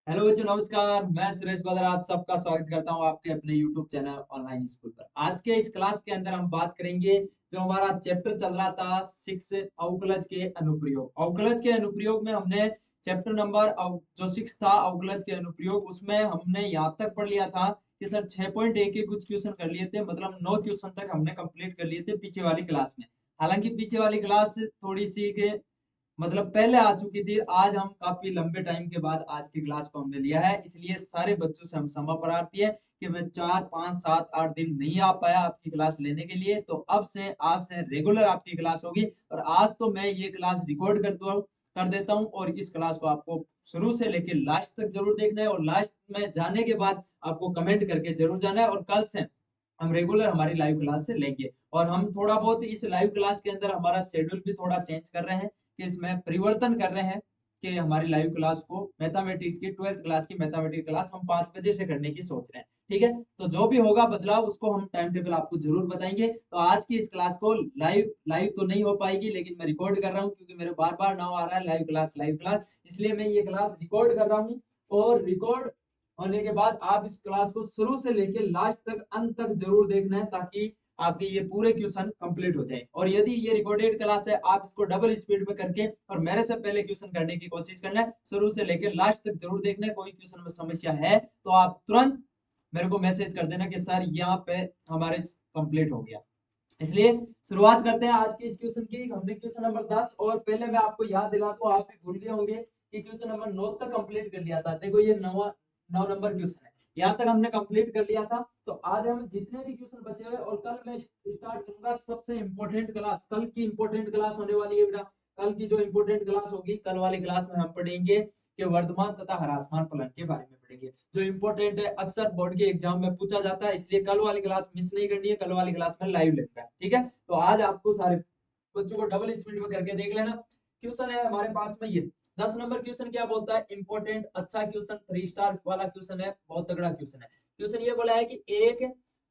Hello बच्चों, नमस्कार। मैं सुरेश बदर आप सबका स्वागत करता हूं आपके अपने यूट्यूब चैनल ऑनलाइन स्कूल पर। आज के इस क्लास के अंदर हम बात करेंगे जो हमारा चैप्टर चल रहा था 6 अवकलज के अनुप्रयोग। अवकलज के अनुप्रयोग में हमने चैप्टर नंबर जो 6 था अवकलज के अनुप्रयोग, उसमें हमने यहाँ तक पढ़ लिया था कि सर 6.1 के कुछ क्वेश्चन कर लिए थे, मतलब 9 क्वेश्चन तक हमने कंप्लीट कर लिए थे पीछे वाली क्लास में। हालांकि पीछे वाली क्लास थोड़ी सी के मतलब पहले आ चुकी थी। आज हम काफी लंबे टाइम के बाद आज की क्लास को हमने लिया है, इसलिए सारे बच्चों से हम क्षमा प्रार्थी है कि मैं 4 5 7 8 दिन नहीं आ पाया आपकी क्लास लेने के लिए। तो अब से आज से रेगुलर आपकी क्लास होगी। और आज तो मैं ये क्लास रिकॉर्ड कर देता हूँ, और इस क्लास को आपको शुरू से लेकर लास्ट तक जरूर देखना है, और लास्ट में जाने के बाद आपको कमेंट करके जरूर जाना है। और कल से हम रेगुलर हमारी लाइव क्लास से लेंगे, और हम थोड़ा बहुत इस लाइव क्लास के अंदर हमारा शेड्यूल भी थोड़ा चेंज कर रहे हैं कि इसमें परिवर्तन कर रहे हैं कि हमारी लाइव क्लास को मैथमेटिक्स की 12th क्लास की मैथमेटिक्स क्लास हम 5 बजे से करने की सोच रहे हैं। ठीक है, तो जो भी होगा बदलाव उसको हम टाइम टेबल आपको जरूर बताएंगे। तो आज की इस क्लास को लाइव लाइव तो नहीं हो पाएगी, लेकिन मैं रिकॉर्ड कर रहा हूँ क्योंकि मेरे बार बार नाम आ रहा है लाइव क्लास, इसलिए मैं ये क्लास रिकॉर्ड कर रहा हूँ। और रिकॉर्ड होने के बाद आप इस क्लास को शुरू से लेकर लास्ट तक अंत तक जरूर देखना है, ताकि आपके ये पूरे क्वेश्चन कंप्लीट हो जाए। और यदि ये रिकॉर्डेड क्लास है, आप इसको डबल स्पीड में करके और मेरे से पहले क्वेश्चन करने की कोशिश करना है। शुरू से लेकर लास्ट तक जरूर देखना है। कोई क्वेश्चन में समस्या है तो आप तुरंत मेरे को मैसेज कर देना कि सर यहाँ पे हमारे कंप्लीट हो गया। इसलिए शुरुआत करते हैं आज के इस क्वेश्चन की। हमने क्वेश्चन नंबर 10, और पहले मैं आपको याद दिला दूं, आप भी भूल गए होंगे कि क्वेश्चन नंबर 9 तक कंप्लीट कर लिया था। देखो ये 9 नंबर क्वेश्चन है, यहाँ तक हमने कंप्लीट कर लिया था। तो आज हम जितने भी क्वेश्चन बचे हुए, और कल मैं स्टार्ट करूंगा सबसे इंपॉर्टेंट क्लास। कल की इंपॉर्टेंट क्लास होने वाली है बेटा। कल की जो इंपॉर्टेंट क्लास होगी, कल वाली क्लास में हम पढ़ेंगे कि वर्तमान तथा ह्रासमान फलन के बारे में पढ़ेंगे, जो इंपॉर्टेंट है, अक्सर बोर्ड के एग्जाम में पूछा जाता है। इसलिए कल वाली क्लास मिस नहीं करनी है, कल वाली क्लास में लाइव लेना है। ठीक है, तो आज आपको सारे बच्चों को डबल स्पीड में करके देख लेना। क्वेश्चन है हमारे पास में ये 10 नंबर क्वेश्चन। क्या बोलता है? इंपॉर्टेंट, अच्छा क्वेश्चन, 3 स्टार वाला क्वेश्चन है, बहुत तगड़ा क्वेश्चन है। क्वेश्चन ये बोला है कि एक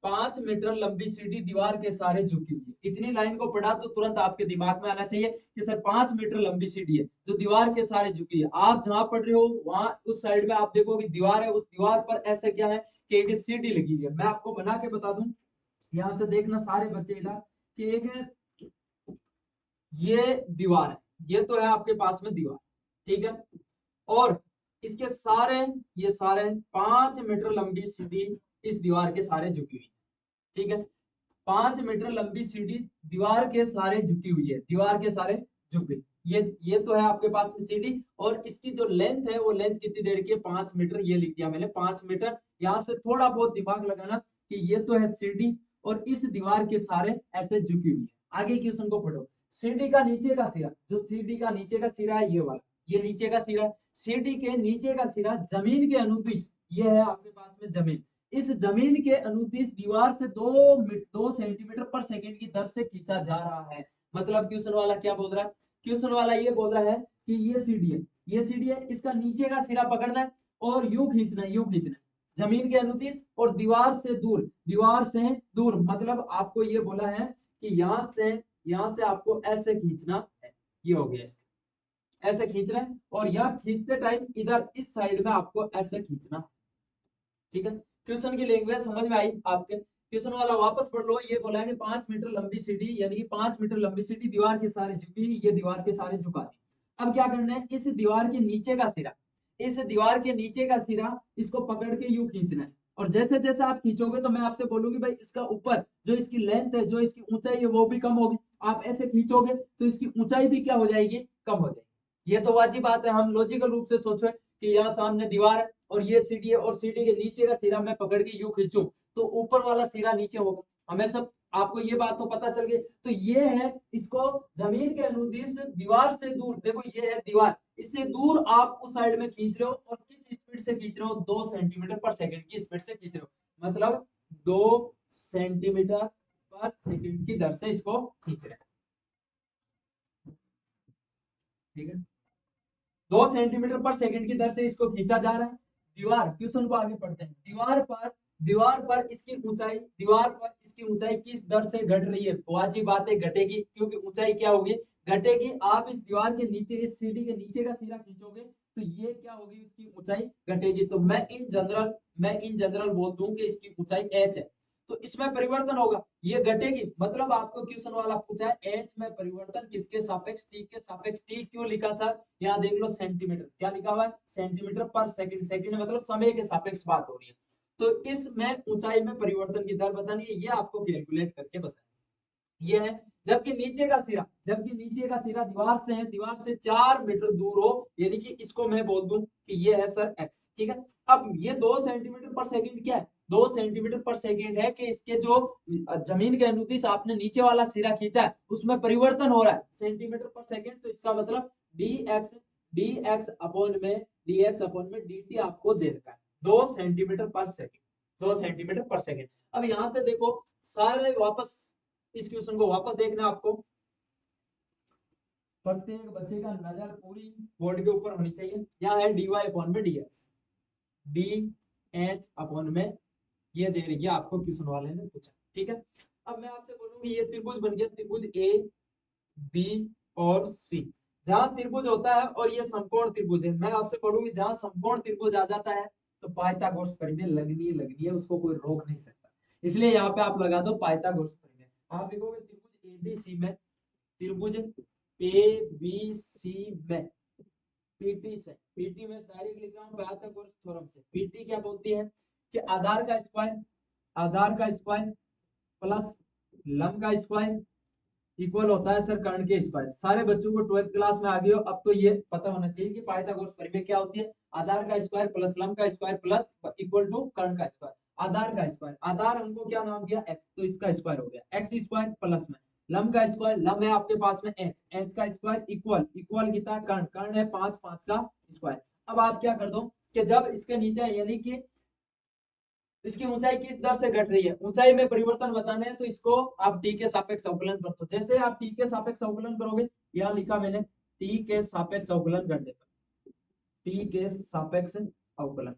5 मीटर लंबी सीढ़ी दीवार के सहारे झुकी हुई है। इतनी लाइन को पढ़ा तो तुरंत आपके दिमाग में आना चाहिए कि सर 5 मीटर लंबी सीढ़ी है जो दीवार के सहारे झुकी है। आप जहां पढ़ रहे हो वहां उस साइड में आप देखोगे दीवार है, उस दीवार पर ऐसा क्या है कि एक सीढ़ी लगी हुई है। मैं आपको बना के बता दूं, यहां से देखना सारे बच्चे इधर, कि एक ये दीवार है, ये तो है आपके पास में दीवार। ठीक है, और इसके सारे, ये सारे 5 मीटर लंबी सीढ़ी इस दीवार के सारे झुकी हुई है। ठीक है, 5 मीटर लंबी सीढ़ी दीवार के सारे झुकी हुई है, दीवार के सारे झुकी। ये तो है आपके पास में सीढ़ी, और इसकी जो लेंथ है वो लेंथ कितनी देर की है? 5 मीटर। ये लिख दिया मैंने 5 मीटर। यहाँ से थोड़ा बहुत दिमाग लगाना कि ये तो है सीढ़ी, और इस दीवार के सारे ऐसे झुकी हुई है। आगे क्वेश्चन को पढ़ो। सीढ़ी का नीचे का सिरा, जो सीढ़ी का नीचे का सिरा है ये वाला, ये नीचे का सिरा। सीढ़ी के नीचे का सिरा जमीन के अनुदिश, ये है आपके पास में जमीन। इस जमीन के अनुदिश दीवार से 2 सेंटीमीटर पर सेकंड की दर से खींचा जा रहा है। मतलब क्वेश्चन वाला क्या बोल रहा है? क्वेश्चन वाला ये बोल रहा है कि ये सीढ़ी है, ये सीढ़ी है, इसका नीचे का सिरा पकड़ना है और यूं खींचना है, यूं खींचना है जमीन के अनुदिश, और दीवार से दूर, दीवार से दूर। मतलब आपको ये बोला है कि यहां से आपको ऐसे खींचना है। ये हो गया इसका, ऐसे खींचना है, और यहाँ खींचते टाइम इधर इस साइड में आपको ऐसे खींचना है। ठीक है, क्वेश्चन की लैंग्वेज समझ में आई आपके? क्वेश्चन वाला वापस पढ़ लो। ये बोला है कि 5 मीटर लंबी सीढ़ी, यानी कि 5 मीटर लंबी सीढ़ी दीवार के सारे झुकी, ये दीवार के सारे झुका दी। अब क्या करना है? इस दीवार के नीचे का सिरा, इस दीवार के नीचे का सिरा इसको पकड़ के यूं खींचना है। और जैसे जैसे आप खींचोगे तो मैं आपसे बोलूंगी भाई इसका ऊपर जो इसकी लेंथ है, जो इसकी ऊंचाई है वो भी कम होगी। आप ऐसे खींचोगे तो इसकी ऊंचाई भी क्या हो जाएगी? कम हो जाएगी। ये तो वाजिब बात है। हम लॉजिकल रूप से सोचो कि यहाँ सामने दीवार है और ये सीढ़ी है, और सीढ़ी के नीचे का सिरा मैं पकड़ के यूं खींचूं तो ऊपर वाला सिरा नीचे होगा। हमें सब, आपको ये बात तो पता चल गई। तो ये है, इसको जमीन के अनुदिश दीवार से दूर, देखो ये है दीवार, इससे दूर आप उस साइड में खींच रहे हो, और किस स्पीड से खींच रहे हो? 2 सेंटीमीटर पर सेकंड की स्पीड से खींच रहे हो। मतलब 2 सेंटीमीटर पर सेकंड की दर से इसको खींच रहे हैं। ठीक है, 2 सेंटीमीटर पर सेकंड की दर से इसको खींचा जा रहा है। दीवार, क्वेश्चन को आगे पढ़ते हैं। दीवार पर इसकी ऊंचाई, दीवार पर इसकी ऊंचाई किस दर से घट रही है? वाजिब बात है, घटेगी, क्योंकि ऊंचाई क्या होगी? घटेगी। आप इस दीवार के नीचे, इस सीढ़ी के नीचे का सिरा खींचोगे तो ये क्या होगी, इसकी ऊंचाई घटेगी। तो मैं इन जनरल बोल दूं कि इसकी ऊंचाई h है, तो इसमें परिवर्तन होगा, ये घटेगी। मतलब आपको क्वेश्चन वाला पूछा है एच में परिवर्तन किसके सापेक्ष, टी के सापेक्ष। टी क्यों लिखा सर, यहाँ देख लो सेंटीमीटर, क्या लिखा हुआ है सेंटीमीटर पर सेकंड। सेकंड मतलब समय के सापेक्ष बात हो रही है, तो इसमें ऊंचाई में परिवर्तन की दर बतानी है, ये आपको कैलकुलेट करके बताना ये है। जबकि नीचे का सिरा दीवार से है, दीवार से 4 मीटर दूर हो, यानी कि इसको मैं बोल दूं कि ये है सर x, ठीक है। अब ये 2 सेंटीमीटर पर सेकंड क्या है, 2 सेंटीमीटर पर सेकंड है कि इसके जो जमीन के अनुदिश आपने नीचे वाला सिरा खींचा है उसमें परिवर्तन हो रहा है सेंटीमीटर पर सेकंड। तो इसका मतलब dx अपॉन में dt आपको दे रखा है 2 सेंटीमीटर पर सेकंड, 2 सेंटीमीटर पर सेकंड। अब यहां से देखो सारे वापस इस क्वेश्चन को वापस देखना आपको, प्रत्येक बच्चे का नजर पूरी बोर्ड के ऊपर होनी चाहिए। यहाँ है dy अपॉन में dx, dh अपॉन में ये दे रही है आपको क्वेश्चन वाले ने पूछा, ठीक है। अब मैं आपसे बोलूंगी ये त्रिभुज बन गया, त्रिभुज ए बी और सी। जहां त्रिभुज होता है और ये समकोण त्रिभुज है, मैं आपसे पढ़ूंगी जहां समकोण त्रिभुज आ जाता है तो पाइथागोरस प्रमेय लगनी है, उसको कोई रोक नहीं सकता। इसलिए यहाँ पे आप लगा दो पाइथागोरस प्रमेय। आप लिखोगे त्रिभुज एबीसी में, त्रिभुज ए बी सी में पीटी से, पीटी में डायरेक्ट लिख रहा हूँ पाइथागोरस थ्योरम से। पीटी क्या बोलती है कि आधार का स्क्वायर प्लस लंब का स्क्वायर इक्वल होता है सर कर्ण के स्क्वायर। सारे बच्चों को 12th क्लास में आ गए हो, अब तो ये पता होना चाहिए कि पाइथागोरस प्रमेय क्या होती है। आधार का स्क्वायर प्लस लंब का स्क्वायर प्लस इक्वल टू कर्ण का स्क्वायर। आधार का स्क्वायर, आधार हमको क्या नाम दिया x, तो इसका स्क्वायर हो गया x स्क्वायर प्लस में लंब का स्क्वायर, लंब है आपके पास में h का स्क्वायर इक्वल कितना कर्ण, कर्ण है 5 का स्क्वायर। अब आप क्या कर दो कि जब इसके नीचे यानी कि इसकी ऊंचाई किस दर से घट रही है, ऊंचाई में परिवर्तन बताने हैं, तो इसको आप टी के सापेक्ष अवकलन कर दो। जैसे आप टी के सापेक्ष अवकलन करोगे, यहाँ लिखा मैंने टी के सापेक्ष अवकलन कर देगा, टी के सापेक्ष अवकलन,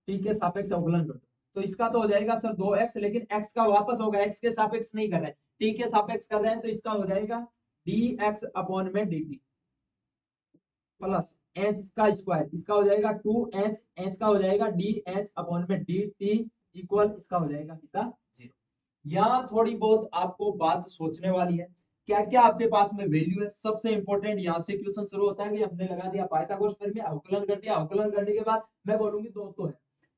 टी के सापेक्ष अवकलन कर दो, तो इसका तो हो जाएगा सर 2x, लेकिन x का वापस होगा, x के सापेक्ष नहीं कर रहे हैं, टी के सापेक्ष कर रहे हैं, तो इसका हो जाएगा dx अपॉन में dt प्लस h का स्क्वायर, इसका हो जाएगा 2h, h का हो जाएगा dh अपॉन में dt इक्वल इसका हो जाएगा कितना 0। यहाँ थोड़ी बहुत आपको बात सोचने वाली है, क्या क्या आपके पास में वैल्यू है। सबसे इंपॉर्टेंट यहाँ से क्वेश्चन शुरू होता है कि हमने लगा दिया पाइथागोरस प्रमेय, अवकलन कर दिया, अवकलन करने के बाद मैं बोलूंगी दो तो है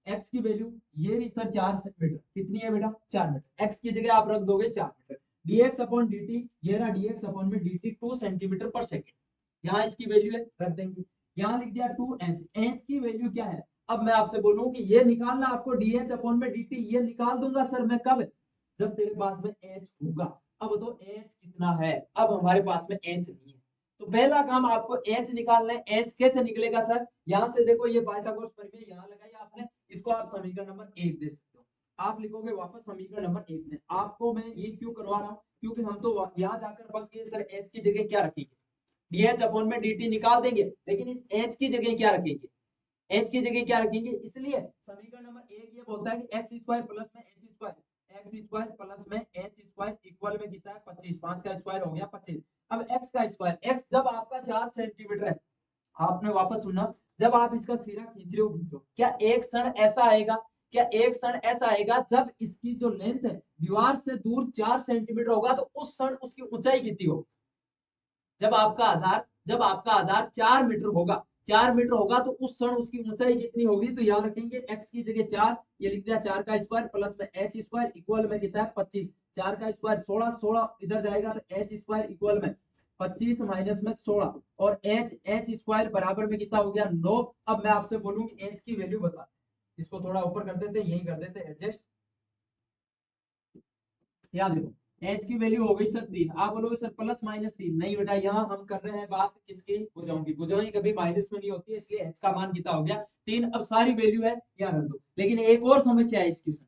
x की वैल्यू, ये भी सर 4 मीटर, कितनी है बेटा 4 मीटर, x की जगह आप रख दोगे 4 मीटर, dx अपॉन dt, ये रहा dx अपॉन में dt 2 सेंटीमीटर पर सेकंड, यहाँ इसकी वैल्यू है रख देंगे। यहाँ लिख दिया 2h, h की वैल्यू क्या है। अब मैं आपसे बोलूं कि ये निकालना आपको dh अपॉन में dt, ये निकाल दूंगा सर मैं कब, जब तेरे पास में h होगा। अब तो h कितना है, अब हमारे पास में h नहीं है, तो पहला काम आपको h निकालना है। h कैसे निकलेगा सर, यहाँ से देखो ये पाइथागोरस प्रमेय यहाँ लगाई आपने, इसको आप समीकरण नंबर 1 दे सकते हो। आप लिखोगे वापस समीकरण नंबर 1 से। आपको मैं ये क्यों करवा रहा हूँ, क्योंकि हम तो यहाँ जाकर बस के सर h की जगह क्या रखेंगे, dh अपॉन में dt निकाल देंगे, लेकिन इस h की जगह क्या रखेंगे, h की जगह क्या रखेंगे, इसलिए समीकरण नंबर 1 ये बोलता है कि x स्क्वायर प्लस में h square, x square plus में h स्क्वायर इक्वल में कितना है 25, 5 का स्क्वायर हो गया 25। अब x का स्क्वायर, x जब आपका 4 सेंटीमीटर है, आपने वापस सुनना, जब आप इसका सिरा खींच रहे हो, क्या एक क्षण ऐसा आएगा, क्या एक क्षण ऐसा आएगा जब इसकी जो लेंथ है दीवार से दूर 4 सेंटीमीटर होगा, तो उस क्षण उसकी ऊंचाई कितनी होगी। जब आपका आधार 4 मीटर होगा, 4 मीटर होगा, तो उस क्षण उसकी ऊंचाई कितनी होगी, तो याद रखेंगे x की जगह 4, ये लिख दिया 4 का स्क्वायर प्लस में h स्क्वायर इक्वल में कितना है 25, 4 का स्क्वायर 16, 16 इधर जाएगा तो h स्क्वायर इक्वल में 25 माइनस में 16 और h स्क्वायर बराबर में कितना हो गया 9। अब मैं आपसे बोलूंगी h की वैल्यू बता, इसको थोड़ा ऊपर कर देते, यही कर देते एडजस्ट, याद रखो h की वैल्यू हो गई सर 3। आप बोलोगे सर प्लस माइनस 3, नहीं बेटा, यहाँ हम कर रहे हैं बात किसकी, भुजाओं की। भुजाएं कभी माइनस में नहीं होती है, इसलिए h का मान कितना हो गया 3। अब सारी वैल्यू है यहाँ रख दो, लेकिन एक और समस्या है इस क्वेश्चन,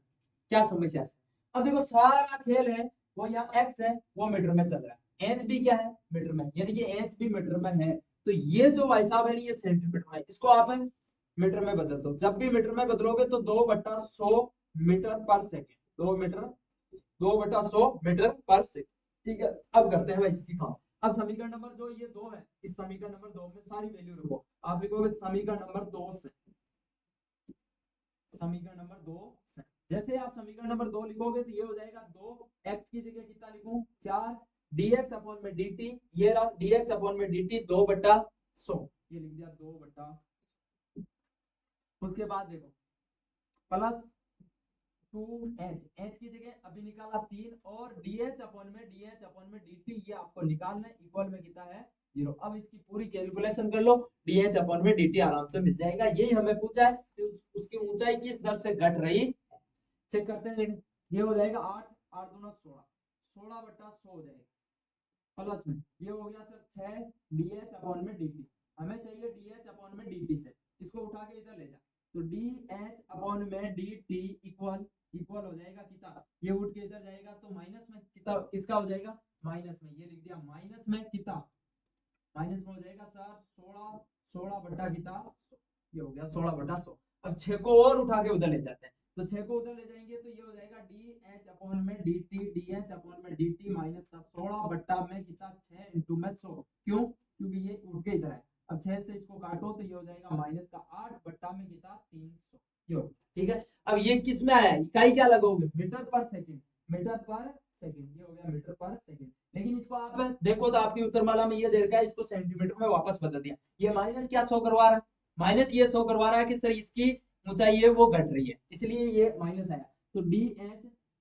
क्या समस्या है, अब देखो सारा खेल है वो यहाँ x है वो मीटर में चल रहा है, h भी क्या है मीटर में, यानी कि h भी मीटर में है, तो ये जो भाई साहब है ये सेंटीमीटर में है, इसको आप मीटर में बदल दो। जब भी मीटर में बदलोगे तो 2/100 मीटर पर सेकेंड, 2/100 मीटर पर सेकंड, ठीक है। अब करते हैं भाई इसकी काम, अब समीकरण नंबर जो ये 2 है, इस समीकरण नंबर 2 में सारी वैल्यू रखो। आप लिखोगे समीकरण नंबर 2 से, समीकरण नंबर 2 से जैसे आप समीकरण नंबर 2 लिखोगे तो ये हो जाएगा 2x की जगह कितना लिखूं 4 dx अपॉन में dt, ये रहा dx अपॉन में dt 2/100, ये लिख दिया 2/। उसके बाद देखो प्लस 2h, h की जगह अभी निकाला 3 और dh अपॉन में dt ये आपको निकालना है, इक्वल में कितना है 0। अब इसकी पूरी कैलकुलेशन कर लो, dh अपॉन में dt आराम से मिल जाएगा। यही हमें पूछा है कि उसकी ऊंचाई किस दर से घट रही, चेक करते हैं। ये हो जाएगा 8 8 दूना 16, 16/100 हो जाएगा। प्लस में ये हो गया सर 6 dh अपॉन में dt, हमें चाहिए dh अपॉन में dt से, इसको उठा के इधर ले जा, तो dh अपॉन में dt इक्वल हो जाएगा कितना, ये उठ के इधर जाएगा तो माइनस में कितना इसका हो जाएगा माइनस में, ये लिख दिया माइनस में कितना, माइनस में हो जाएगा सर 16 बटा कितना, ये हो गया 16/100। अब 6 को और उठा के उधर ले जाते हैं, तो 6 को उधर ले जाएंगे तो ये हो जाएगा dh अपॉन में dt, dh अपॉन में dt माइनस का 16 बट्टा में कितना 6 इंटू में 100, क्यों क्योंकि ये उठ के इधर है। अब 6 से इसको काटो तो ये हो जाएगा माइनस का 8 बट्टा में कितना 300, ये ठीक है। अब ये किस में आया, इकाई क्या लगोगे मीटर पर सेकंड, मीटर पर सेकंड, ये हो गया मीटर पर सेकंड। लेकिन इसको आप देखो तो आपकी उत्तरमाला में ये दे रखा है, इसको सेंटीमीटर में वापस बदल दिया, ये माइनस क्या शो करवा रहा है, माइनस ये शो करवा रहा है कि सर इसकी ऊंचाई है वो घट रही है, इसलिए ये माइनस आया। तो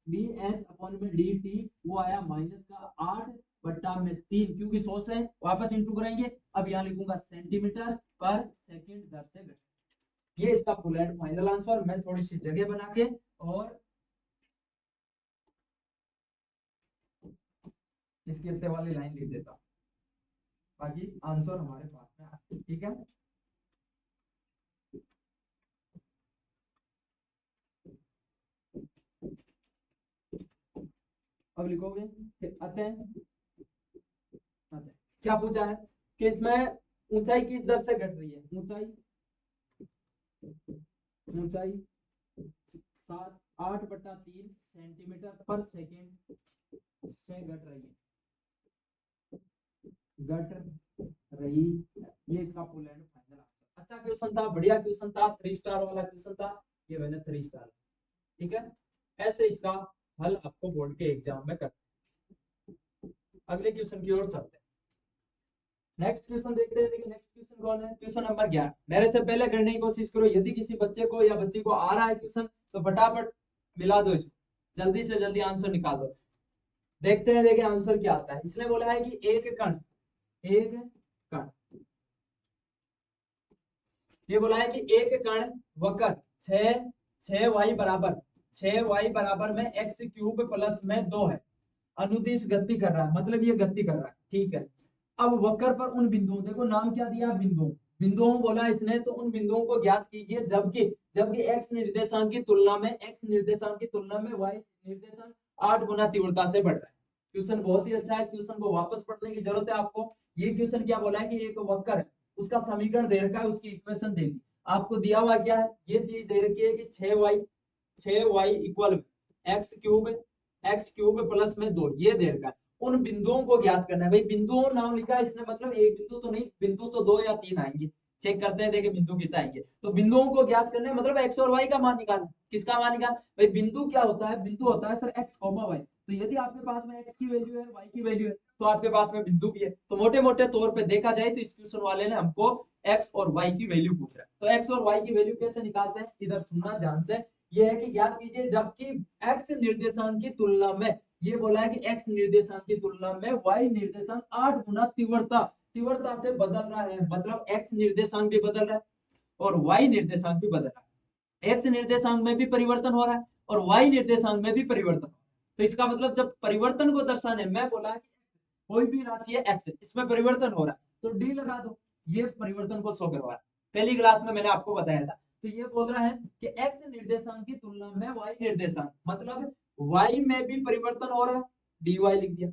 dh अपॉन में dt वो आया माइनस का 8 बट्टा में 3, क्योंकि 100 से वापस इंटू करेंगे। अब यहाँ लिखूंगा सेंटीमीटर पर सेकंड दर से घट, ये इसका फुल एंड फाइनल आंसर। मैं थोड़ी सी जगह बना के और इसके उत्ते वाली लाइन लिख देता हूँ, बाकी आंसर हमारे पास में आ, ठीक है। अब लिखोगे आते हैं क्या पूछा है कि इसमें ऊंचाई किस दर से घट रही है, ऊंचाई 8/3 सेंटीमीटर पर सेकंड से घट रही है, ये इसका फुल एंड फाइनल आंसर। अच्छा क्वेश्चन था, बढ़िया क्वेश्चन था, 3 स्टार वाला क्वेश्चन था, ये मैंने 3 स्टार, ठीक है। ऐसे इसका हल आपको बोर्ड के एग्जाम में कर। अगले क्वेश्चन की ओर चलते हैं, नेक्स्ट क्वेश्चन देखते हैं। देखिए नेक्स्ट क्वेश्चन कौन है, क्वेश्चन नंबर 11। मेरे से पहले करने की कोशिश करो, यदि किसी बच्चे को या बच्ची को आ रहा है क्वेश्चन तो फटाफट मिला दो इसको, जल्दी से जल्दी आंसर निकाल दो। देखते हैं देखिए आंसर क्या आता है। इसने बोला है कि एक कण, ये बोला है कि एक कण वक्र 6y बराबर में x³ प्लस में 2 है, अनुदिश गति कर रहा है, मतलब ये गति कर रहा है, ठीक है। अब वक्र पर उन बिंदुओं, देखो नाम क्या दिया बिंदुओं बोला इसने, तो उन बिंदुओं को ज्ञात कीजिए जबकि x निर्देशांक की तुलना में y निर्देशांक 8 गुना तीव्रता से बढ़ रहा है। क्वेश्चन बहुत ही अच्छा है, क्वेश्चन को वापस पढ़ने की जरूरत है आपको। ये क्वेश्चन क्या बोला है कि एक वक्र है, उसका समीकरण दे रखा है, उसकी इक्वेशन दे दी, आपको दिया हुआ क्या है, ये चीज दे रखी है कि 6y इक्वल x³ प्लस में 2, ये दे रखा है। उन बिंदुओं को ज्ञात करना है, भाई बिंदुओं नाम लिखा है इसने, मतलब एक बिंदु तो नहीं, बिंदु तो 2 या 3 आएंगे, चेक करते हैं देखिए बिंदु कितना आएंगे। तो बिंदुओं को ज्ञात करना है, मतलब x और y का मान निकालना, किसका मान निकाल, भाई बिंदु क्या होता है, बिंदु होता है सर x, y। तो यदि आपके पास में x की वैल्यू है, y की वैल्यू है, तो आपके पास में बिंदु भी है। तो मोटे मोटे तौर पे देखा जाए तो इस क्वेश्चन वाले ने हमको x और y की वैल्यू पूछ रहा है। तो x और y की वैल्यू कैसे निकालते हैं, इधर सुनना ध्यान से। ये है कि ज्ञात कीजिए जबकि x निर्देशांक की तुलना में, ये बोला है कि x निर्देशांक की तुलना में y निर्देशांक 8 गुना तीव्रता से बदल रहा है, मतलब x निर्देशांक भी बदल रहा है और y निर्देशांक भी बदल रहा है। x निर्देशांक में भी परिवर्तन हो रहा है और y निर्देशांक में भी परिवर्तन हो रहा है। तो इसका मतलब जब परिवर्तन को दर्शाने, मैं बोला कि कोई भी राशि है x, इसमें परिवर्तन हो रहा है तो d लगा दो, ये परिवर्तन को शो करवा रहा है। पहली क्लास में मैंने आपको बताया था। तो ये बोल रहा है कि x निर्देशांक की तुलना में y निर्देशांक, मतलब y में भी परिवर्तन हो रहा है, dy लिख दिया,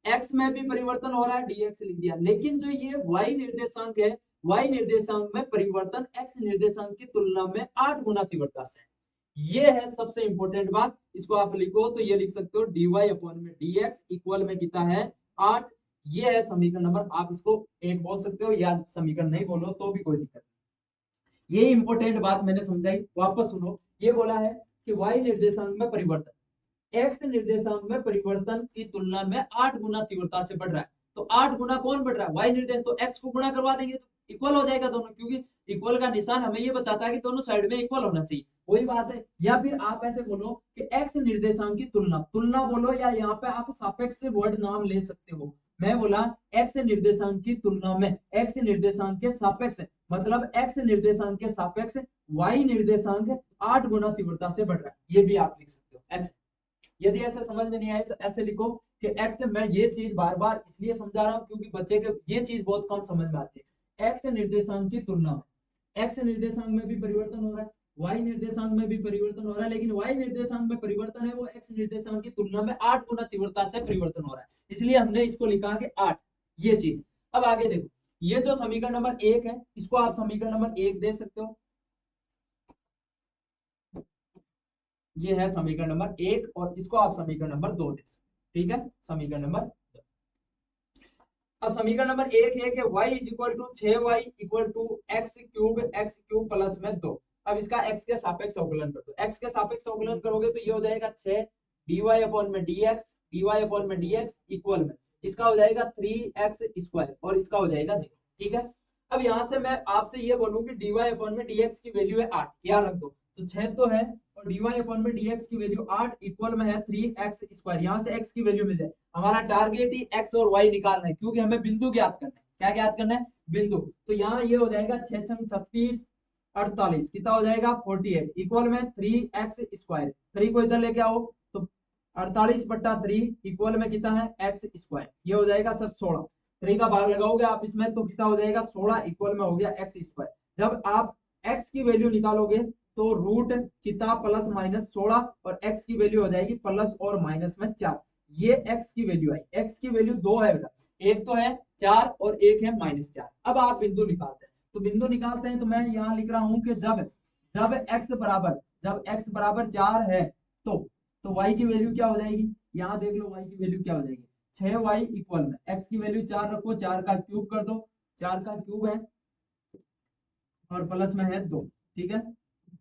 x में भी परिवर्तन हो रहा है, dx लिख दिया। लेकिन जो ये y निर्देशांक है, y निर्देशांक में परिवर्तन x निर्देशांक की तुलना में 8 गुना तीव्रता से, ये है सबसे इंपॉर्टेंट बात। इसको आप लिखो तो ये लिख सकते हो dy अपॉन में dx इक्वल में कितना है 8 ये है समीकरण नंबर, आप इसको एक बोल सकते हो या समीकरण नहीं बोलो तो भी कोई दिक्कत नहीं। ये इंपॉर्टेंट बात मैंने समझाई, वापस सुनो। ये बोला है कि y निर्देशांक में परिवर्तन x निर्देशांक में परिवर्तन की तुलना में 8 गुना तीव्रता से बढ़ रहा है। तो 8 गुना कौन बढ़ रहा है? y निर्देश, तो x को गुणा करवा देंगे तो इक्वल हो जाएगा दोनों, क्योंकि इक्वल का निशान हमें ये बताता है कि दोनों साइड में इक्वल होना चाहिए, वही बात है। या फिर आप ऐसे बोलो कि x निर्देशांक की तुलना, तुलना बोलो या यहाँ पे आप सापेक्ष वर्ड नाम ले सकते हो। मैं बोला x निर्देशांक की तुलना में, x निर्देशांक के सापेक्ष, मतलब x निर्देशांक के सापेक्ष y निर्देशांक 8 गुना तीव्रता से बढ़ रहा है, ये भी आप लिख सकते हो ऐसे। यदि ऐसे समझ में नहीं आए तो ऐसे लिखो कि एक्स, मैं ये चीज बार बार इसलिए समझा रहा हूँ क्योंकि बच्चे के ये चीज बहुत कम समझ में आती है। एक्स निर्देशांक की तुलना में, एक्स निर्देशांक में भी परिवर्तन हो रहा है, वाई निर्देशांक में भी परिवर्तन हो रहा है, लेकिन वाई निर्देशांक में परिवर्तन है वो एक्स निर्देशांक की तुलना में 8 गुना तीव्रता से परिवर्तन हो रहा है, इसलिए हमने इसको लिखा कि 8, ये चीज। अब आगे देखो, ये जो समीकरण नंबर 1 है इसको आप समीकरण नंबर 1 दे सकते हो, ये है समीकरण नंबर 1, और इसको आप समीकरण नंबर 2 दे सकते हो, ठीक है। समीकरण नंबर, अब समीकरण नंबर 1 है कि y is equal to 6y equal to x cube plus में 2। अब इसका x के सापेक्ष अवकलन कर दो, x के सापेक्ष अवकलन करोगे तो ये हो जाएगा 6 dy अपॉन में dx इक्वल में इसका हो जाएगा 3x स्क्वायर और इसका हो जाएगा 0, ठीक है। अब यहाँ से मैं आपसे ये बोलूं कि dy अपॉन में dx की वैल्यू है 8, याद रख दो, तो 6 तो है और dy अपॉन में dx की वैल्यू 8 इक्वल में है 3x स्क्वायर, यहाँ से x की वैल्यू मिल जाए। हमारा टारगेट ही x और y निकालना है क्योंकि हमें बिंदु ज्ञात करना है। क्या ज्ञात करना है? बिंदु। तो यहाँ ये हो जाएगा 6 छंग 36 48, कितना हो जाएगा 48 इक्वल में 3x स्क्वायर, 3 को इधर लेके आओ तो 48 बट्टा 3 इक्वल में कितना है x स्क्वायर, ये हो जाएगा सर 16, 3 का भाग लगाओगे आप इसमें तो कितना हो जाएगा 16 इक्वल में हो गया x स्क्वायर। जब आप x की वैल्यू निकालोगे तो रूट कितना प्लस माइनस 16 और x की वैल्यू हो जाएगी प्लस और माइनस में 4, ये x की वैल्यू आई। x की वैल्यू दो है बेटा, एक तो है 4 और एक है -4। अब आप बिंदु निकालते हैं, तो बिंदु निकालते हैं तो मैं यहाँ लिख रहा हूँ कि जब जब x बराबर 4 है तो y की वैल्यू क्या हो जाएगी, यहाँ देख लो y की वैल्यू क्या हो जाएगी 6y इक्वल में x की वैल्यू 4 रखो, 4 का क्यूब कर दो, 4 का क्यूब है और प्लस में है 2, ठीक है।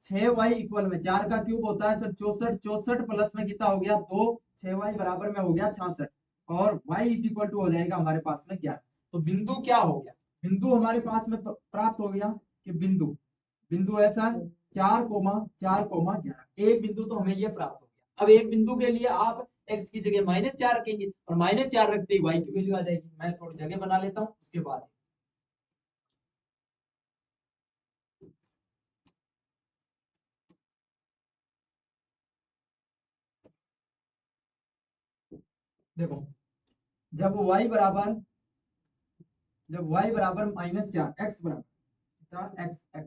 6y इक्वल में 4 का क्यूब होता है सर 64, 64 प्लस में कितना हो गया 2, 6y बराबर में हो गया 66 और y इज इक्वल टू हो जाएगा हमारे पास में 11। तो बिंदु क्या हो गया, बिंदु हमारे पास में प्राप्त हो गया कि बिंदु, बिंदु है सर 4,4,11, एक बिंदु तो हमें ये प्राप्त हो गया। अब एक बिंदु के लिए आप x की जगह -4 रखेंगे और -4 रखते ही y की वैल्यू आ जाएगी। मैं थोड़ी जगह बना लेता हूँ उसके बाद देखो, जब y बराबर -4, x बराबर x x,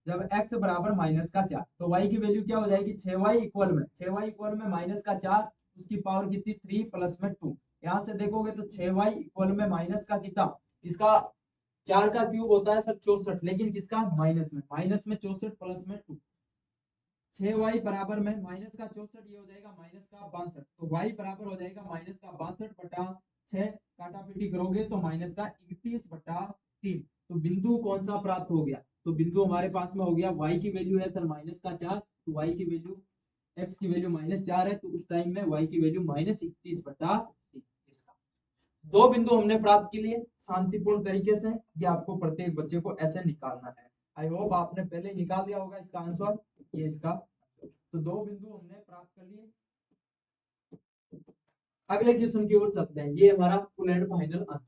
जब x बराबर -4 तो y की वैल्यू क्या हो जाएगी 6y इक्वल में, 6y इक्वल में -4 उसकी पावर कितनी 3 प्लस में 2, यहाँ से देखोगे तो 6y इक्वल में माइनस का कितना, इसका 4 का क्यूब होता है सर 64, लेकिन किसका माइनस में 64 प्लस में 2, 6y बराबर में माइनस का 64, ये हो जाएगा माइनस का 62, तो y बराबर हो जाएगा माइनस का 62 बटा 6, काटा पीटी करोगे तो माइनस का 31 बटा 3। तो बिंदु कौन सा प्राप्त हो गया, तो बिंदु हमारे पास में हो गया y की वैल्यू है सर -4, तो y की वैल्यू x की वैल्यू -4 है, तो उस टाइम में y की वैल्यू -31 बटा 3। दो बिंदु हमने प्राप्त के लिए शांतिपूर्ण तरीके से, ये आपको प्रत्येक बच्चे को ऐसे निकालना है। आई होप आपने पहले निकाल दिया होगा इसका आंसर, ये इसका, तो दो बिंदु हमने प्राप्त कर लिए। अगले क्वेश्चन की ओर चलते हैं, ये हमारा full and final answer,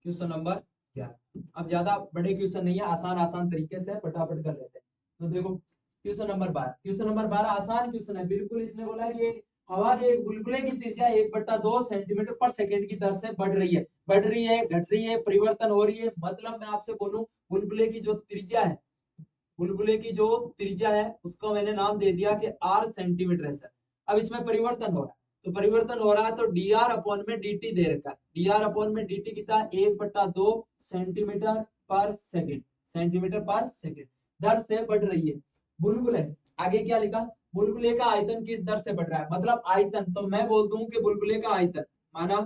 question number 11। अब ज्यादा बड़े क्वेश्चन नहीं है, आसान आसान तरीके से फटाफट कर लेते हैं। तो देखो क्वेश्चन नंबर 12, क्वेश्चन नंबर 12 आसान क्वेश्चन है बिल्कुल। इसने बोला कि हवा के एक बुलबुले की त्रिज्या 1/2 सेंटीमीटर पर सेकंड की दर से बढ़ रही है, घट रही है, परिवर्तन हो रही है। मतलब मैं आपसे बोलूं बुलबुले की जो त्रिज्या है, बुलबुले की जो त्रिज्या है उसको मैंने नाम दे दिया कि r सेंटीमीटर है सर। अब इसमें परिवर्तन हो रहा है, तो परिवर्तन हो रहा है तो dr अपॉन में dt दे रखा है, dr अपॉन में dt कितना 1/2 सेंटीमीटर पर सेकंड, सेंटीमीटर पर सेकंड दर से बढ़ रही है। बुलबुले, आगे क्या लिखा, बुलबुले का आयतन किस दर से बढ़ रहा है, मतलब आयतन, तो मैं बोल दूं कि बुलबुले का आयतन, माना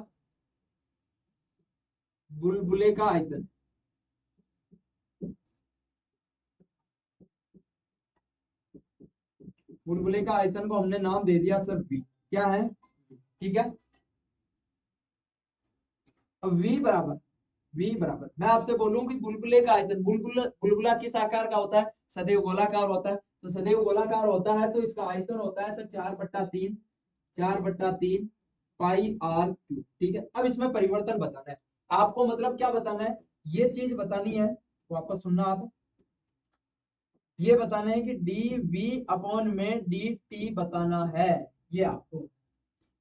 बुलबुले का आयतन, बुलबुले का आयतन को हमने नाम दे दिया सर V। क्या है? ठीक है। अब V बराबर मैं आपसे बोलूं कि बुलबुले का आयतन, बुलबुला किस आकार का होता है? सदैव गोलाकार होता है। तो सदैव गोलाकार होता है तो इसका आयतन होता है सर 4/3, 4/3 पाई आर क्यूब। ठीक है। अब इसमें परिवर्तन बताना है आपको, मतलब क्या बताना है, ये चीज बतानी है, वापस सुनना आप। ये बताना है कि डी वी अपॉन में डी टी बताना है, ये आपको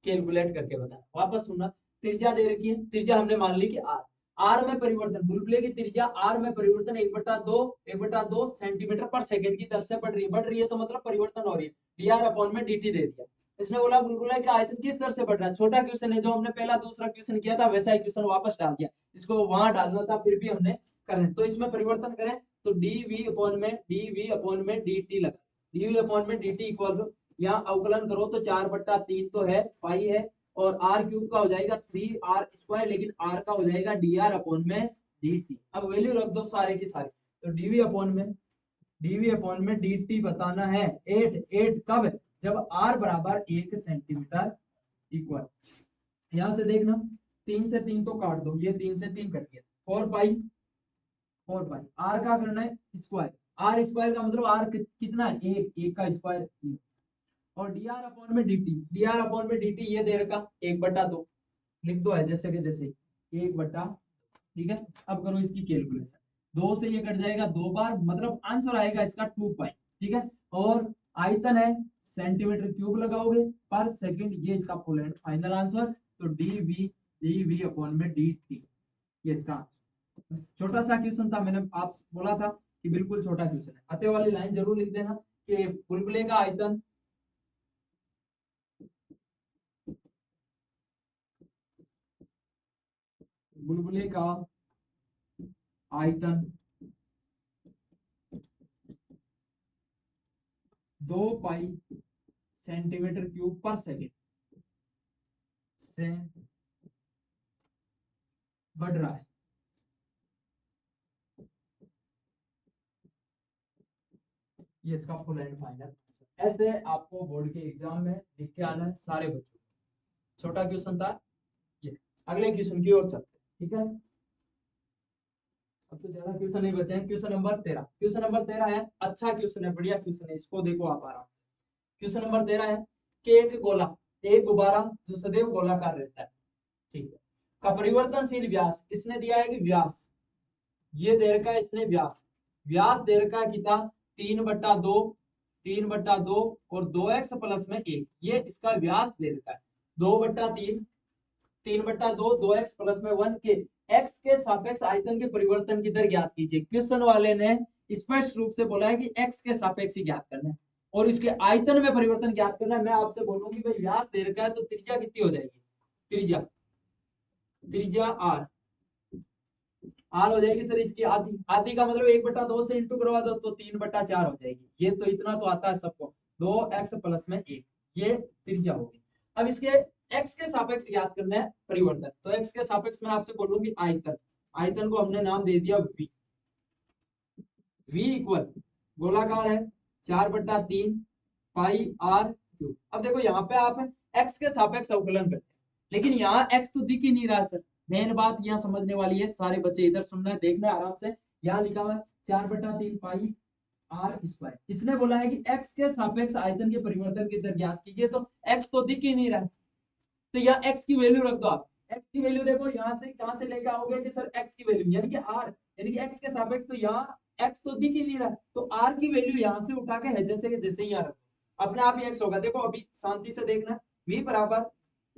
कैलकुलेट करके बताना। वापस सुनना, त्रिज्या दे रखी है, त्रिज्या हमने मान ली कि आर, आर में परिवर्तन, बुलबुले की त्रिज्या आर में परिवर्तन 1/2 सेंटीमीटर पर सेकंड की दर से बढ़ रही है तो मतलब परिवर्तन हो रही है। डी आर अपॉन में डी टी दे दिया। इसने बोला बुलबुले का आयतन किस दर से बढ़ रहा है, छोटा क्वेश्चन है, जो हमने पहला दूसरा क्वेश्चन किया था वैसा ही क्वेश्चन वापस डाल दिया, इसको वहां डालना था फिर भी हमने करें, तो इसमें परिवर्तन करें तो डी वी अपॉन में डी टी लगा, डी वी अपॉन में डी टी इक्वल, यहाँ अवकलन करो तो 4/3 तो है पाई है, और आर क्यूब का हो जाएगा 3r², लेकिन आर का हो जाएगा डी आर अपॉन में डी टी। अब वैल्यू रख दो सारे की सारी, तो डीवी अपॉन में डी टी बताना है 8 कब, जब आर बराबर 1 सेंटीमीटर इक्वल। यहां से देखना, 3 से 3 तो काट दो, ये 3 से 3 कट गया, 4 पाई आर का करना है स्क्वायर, आर स्क्वायर का मतलब आर कितना है, एक का स्क्वायर, और डी आर अपॉन में D T, D R upon में डी टी ये दे रखा 1/2, लिख दो है जैसे कि जैसे 1/, ठीक है। अब करो इसकी कैलकुलेशन, 2 से ये कट जाएगा 2 बार, मतलब आंसर आएगा इसका 2 पाई, ठीक है। और आयतन है सेंटीमीटर क्यूब लगाओगे पर सेकंड, ये इसका फुल एंड फाइनल आंसर। तो डी वी अपॉन में डी टी, ये इसका आंसर। छोटा सा क्वेश्चन था, मैंने आप बोला था कि बिल्कुल छोटा क्वेश्चन है, आते वाली लाइन जरूर लिख देना कि बुलबुले का आयतन, बुलबुले का आयतन 2 पाई सेंटीमीटर क्यूब पर सेकंड से बढ़ रहा है। ये इसका फुल एंड फाइनल। ऐसे आपको बोर्ड के एग्जाम में लिख के आना है सारे बच्चों, छोटा क्वेश्चन था ये। अगले क्वेश्चन की ओर चलते हैं, ठीक है। अब तो ज्यादा क्वेश्चन नहीं बचे हैं। क्वेश्चन नंबर 13 है, अच्छा क्वेश्चन है, बढ़िया क्वेश्चन है, इसको देखो आप आराम से। क्वेश्चन नंबर 13 है कि एक गुब्बारा जो सदैव गोलाकार रहता है, ठीक है, का परिवर्तनशील व्यास, इसने दिया है कि व्यास, ये दे रखा है इसने व्यास, व्यास दे रखा है कितना, 3/2, 3/2 और 2x+1, ये इसका व्यास दे रखा है। 2/3, 3/2, 2x+1 के x के सापेक्ष आयतन के परिवर्तन की दर ज्ञात कीजिए। क्वेश्चन वाले ने स्पष्ट रूप से बोला है कि x के सापेक्ष ही ज्ञात करना है और इसके आयतन में परिवर्तन ज्ञात करना है। मैं आपसे बोलूंगी भाई व्यास दे रखा है तो त्रिज्या कितनी हो जाएगी, त्रिज्या त्रिज्या r, आर हो जाएगी सर इसकी आधी, आधी का मतलब 1/2 से इंटू करवा दो तो 3/4 हो जाएगी। ये तो इतना तो आता है सबको, 2x+1, ये त्रिज्या होगी। अब इसके x के सापेक्ष याद करना है परिवर्तन, तो x के सापेक्ष में आपसे बोलूंगी आयतन, आयतन को हमने नाम दे दिया v, v इक्वल गोलाकार है 4/3 पाई आर क्यूब। अब देखो यहाँ पे आप x के सापेक्ष अवकलन करते हैं, लेकिन यहाँ x तो दिख ही नहीं रहा सर। मेन बात यहाँ समझने वाली है, सारे बच्चे इधर सुनना है, देखना है आराम से। यहाँ लिखा हुआ है 4/3 पाई आर स्क्वायर, इसने बोला है कि x के सापेक्ष आयतन के परिवर्तन की दर ज्ञात कीजिए, तो x तो दिख ही नहीं रहा, तो यहाँ x की वैल्यू रख दो आप। x की वैल्यू देखो यहाँ से कहां से लेके आओगे कि सर x की वैल्यू यानी कि r, यानी कि x के सापेक्ष, तो यहाँ x तो दिख ही नहीं रहा, तो r की वैल्यू यहाँ से उठा के है जैसे कि जैसे यहाँ रखो, अपने आप ही x होगा। देखो अभी शांति से देखना, v बराबर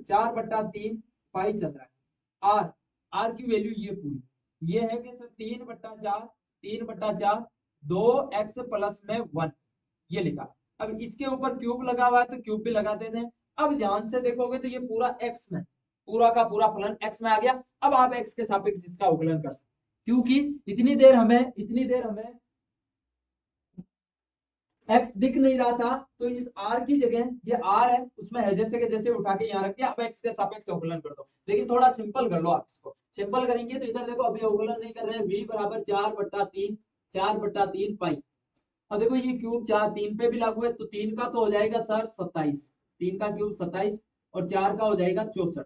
4/3 पाई चल रहा है, r की वैल्यू ये पूरी, ये है कि सर 3/4 2x+1, ये लिखा। अब इसके ऊपर क्यूब लगा हुआ है तो क्यूब भी लगा देते हैं। अब ध्यान से देखोगे तो ये पूरा x में, पूरा का पूरा फलन x में आ गया। अब आप x के सापेक्ष इसका अवकलन कर सकते, क्योंकि इतनी देर हमें एक्स दिख नहीं रहा था तो इस आर की जगह ये आर है उसमें है जैसे के जैसे उठा के यहाँ रख दिया, अब एक्स के सापेक्ष अवकलन कर दो। लेकिन थोड़ा सिंपल कर लो आप इसको, सिंपल करेंगे तो इधर देखो अभी अवकलन नहीं कर रहे हैं, v बराबर 4/3 पाई। अब देखो ये क्यूब 4 3 पे भी लागू है तो 3 का तो हो जाएगा सर 27, 3 का क्यूब 27 और 4 का हो जाएगा 64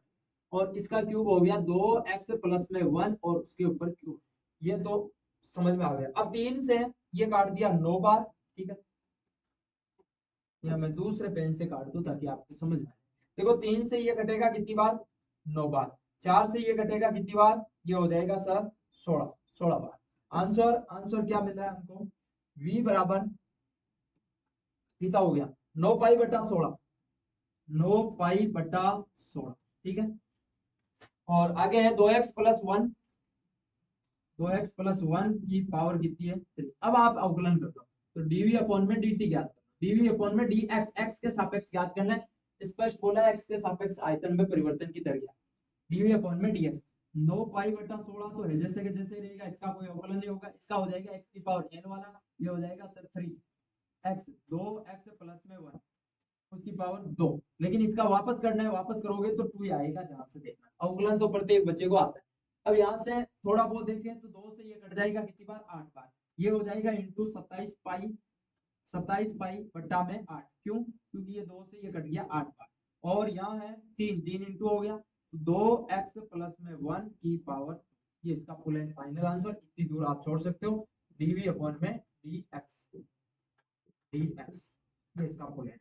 और इसका क्यूब हो गया 2x प्लस में 1 और उसके ऊपर क्यूब। ये तो समझ में आ गया। अब 3 से ये काट दिया 9 बार, ठीक है, या मैं दूसरे पेन से काट दूं ताकि आपको समझ में आए। देखो 3 से ये कटेगा कितनी बार, 9 बार। 4 से ये कटेगा कितनी बार, ये हो जाएगा सर 16 बार। आंसर आंसर क्या मिल रहा है हमको, v बराबर कितना हो गया 9 पाई बटा 16, 9 पाई बटा 16, ठीक है। और आगे है 2x+1, 2x+1 की पावर कितनी है 3। अब आप अवकलन कर दो तो dv अपॉन में dt ज्ञात करना, dv अपॉन में dx x के सापेक्ष ज्ञात करना है। स्पष्ट बोला है x के सापेक्ष आयतन में परिवर्तन की दर ज्ञात, dv अपॉन में dx। 9 पाई बटा 16 तो है जैसे के जैसे रहेगा, इसका कोई अवकलन नहीं होगा, इसका हो जाएगा x की पावर n वाला, ये हो जाएगा सर 3x, 2x प्लस में 1 उसकी पावर 2। लेकिन इसका वापस करना है, वापस करोगे तो 2 ही आएगा, ध्यान से देखना, अवकलन तो प्रत्येक बच्चे को आता है। अब यहाँ से थोड़ा बहुत देखें तो 2 से ये कट जाएगा कितनी बार 8 बार, ये हो जाएगा इंटू 27 पाई बट्टा में 8, क्यों, क्योंकि ये 2 से ये कट गया 8 बार। और यहाँ है 3 इंटू हो गया तो 2x प्लस में 1 की पावर, ये इसका फुल एंड फाइनल आंसर। इतनी दूर आप छोड़ सकते हो, dv अपॉन में dx, ये इसका फुल एंड।